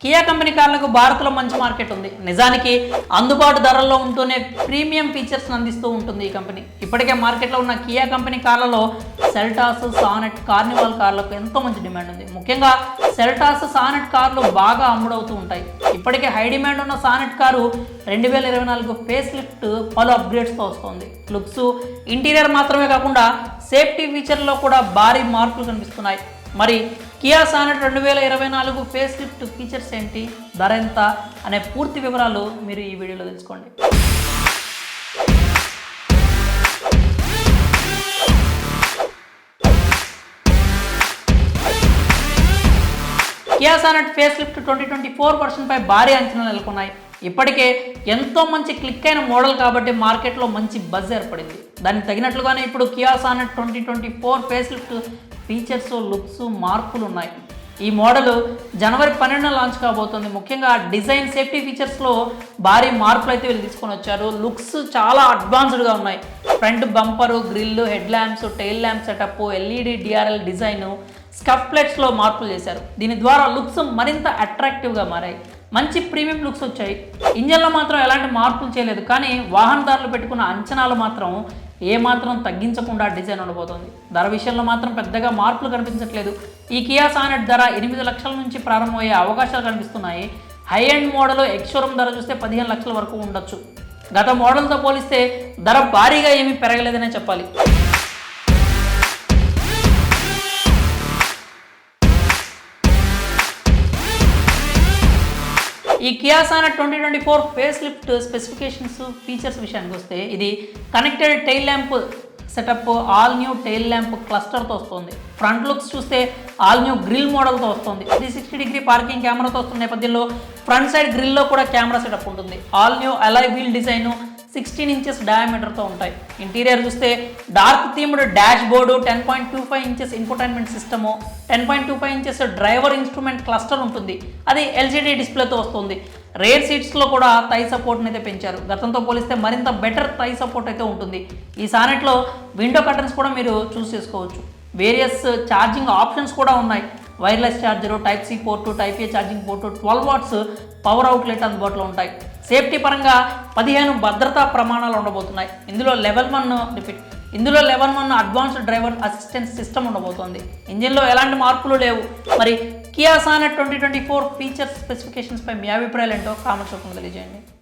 Kia company కార్లకు భారత్లో మంచి market ఉంది. నిజానికి అందుబాటు ధరల్లో ఉంటూనే ప్రీమియం ఫీచర్స్ అందిస్తూ ఉంటుంది ఈ కంపెనీ. ఇప్పటికే మార్కెట్లో ఉన్న కియా కంపెనీ కార్లలో సెల్టాస్, సానెట్, కార్నివాల్ కార్లకు ఎంతో మంచి డిమాండ్ ఉంది. ముఖ్యంగా సెల్టాస్, సానెట్ కార్లు బాగా అమ్ముడవుతూ ఉంటాయి. ఇప్పటికే హై డిమాండ్ ఉన్న సానెట్ కారు 2024 ఫేస్ లిఫ్ట్ పలు అప్గ్రేడ్స్తో వస్తుంది. లుక్స్, ఇంటీరియర్ మాత్రమే కాకుండా సేఫ్టీ ఫీచర్లో కూడా భారీ మార్పులు కనిపిస్తున్నాయి. మరి Kia Sonet 2024 face lift features ఏంటి, ధర ఎంత అనే పూర్తి వివరాలు మీరు ఈ వీడియోలో తెలుసుకోండి. కియా సానెట్ ఫేస్ లిఫ్ట్ 2024 వర్షన్పై భారీ అంచనాలు నెలకొన్నాయి. ఇప్పటికే ఎంతో మంచి క్లిక్ అయిన మోడల్ కాబట్టి మార్కెట్లో మంచి బజ్ ఏర్పడింది. దానికి తగినట్లుగానే ఇప్పుడు Kia Sonet 2024 face lift features, looks, మార్పులు ఉన్నాయి. ఈ మోడల్ జనవరి 12న లాంచ్ కాబోతుంది. ముఖ్యంగా డిజైన్, సేఫ్టీ ఫీచర్స్లో భారీ మార్పులు అయితే వీళ్ళు తీసుకొని వచ్చారు. లుక్స్ చాలా అడ్వాన్స్డ్గా ఉన్నాయి. Front bumper, grille, head lamps, tail lamp setup, LED DRL design, scuff ప్లేట్స్లో మార్పులు చేశారు. దీని ద్వారా లుక్స్ మరింత అట్రాక్టివ్గా మారాయి. మంచి ప్రీమియం లుక్స్ వచ్చాయి. ఇంజన్లో మాత్రం ఎలాంటి మార్పులు చేయలేదు, కానీ వాహనదారులు పెట్టుకున్న అంచనాలు మాత్రం ఏమాత్రం తగ్గించకుండా డిజైన్ ఉండబోతోంది. ధర విషయంలో మాత్రం పెద్దగా మార్పులు కనిపించట్లేదు. ఈ కియా సానెట్ ధర 8 లక్షల నుంచి ప్రారంభమయ్యే అవకాశాలు కనిపిస్తున్నాయి. హై ఎండ్ మోడల్ ఎక్స్షోరూమ్ ధర చూస్తే 15 లక్షల వరకు ఉండొచ్చు. గత మోడల్తో పోలిస్తే ధర భారీగా ఏమీ పెరగలేదనే చెప్పాలి. ఈ Kia Sonet 2024 facelift specifications, features విషయానికి వస్తే ఇది connected tail lamp setup, all new tail lamp క్లస్టర్తో వస్తుంది. ఫ్రంట్ లుక్స్ చూస్తే ఆల్ న్యూ గ్రిల్ మోడల్తో వస్తుంది. 360 డిగ్రీ పార్కింగ్ కెమెరాతో వస్తున్న నేపథ్యంలో ఫ్రంట్ సైడ్ గ్రిల్లో కూడా కెమెరా సెటప్ ఉంటుంది. All new alloy wheel design, 16 inches డయామీటర్తో ఉంటాయి. ఇంటీరియర్ చూస్తే dark themed dashboard, 10.25 inches infotainment system, 10.25 inches driver instrument cluster ఉంటుంది. అది ఎల్సిడి డిస్ప్లేతో వస్తుంది. రేర్ సీట్స్లో కూడా థై సపోర్ట్ని అయితే పెంచారు. గతంతో పోలిస్తే మరింత బెటర్ థై సపోర్ట్ అయితే ఉంటుంది. ఈ సానెట్లో విండో కర్టన్స్ కూడా మీరు చూస్ చేసుకోవచ్చు. వేరియస్ ఛార్జింగ్ ఆప్షన్స్ కూడా ఉన్నాయి. Wireless charger, type C port, type A charging port, 12 watts power outlet అందుబాటులో ఉంటాయి. సేఫ్టీ పరంగా 15 భద్రతా ప్రమాణాలు ఉండబోతున్నాయి. ఇందులో level 1 advanced driver assistance system ఉండబోతోంది. ఇంజిన్లో ఎలాంటి మార్పులు లేవు. మరి కియా సానెట్ 2024 ఫీచర్స్, స్పెసిఫికేషన్స్పై మీ అభిప్రాయాలు ఏంటో కామెంట్స్ రూపంలో తెలియజేయండి.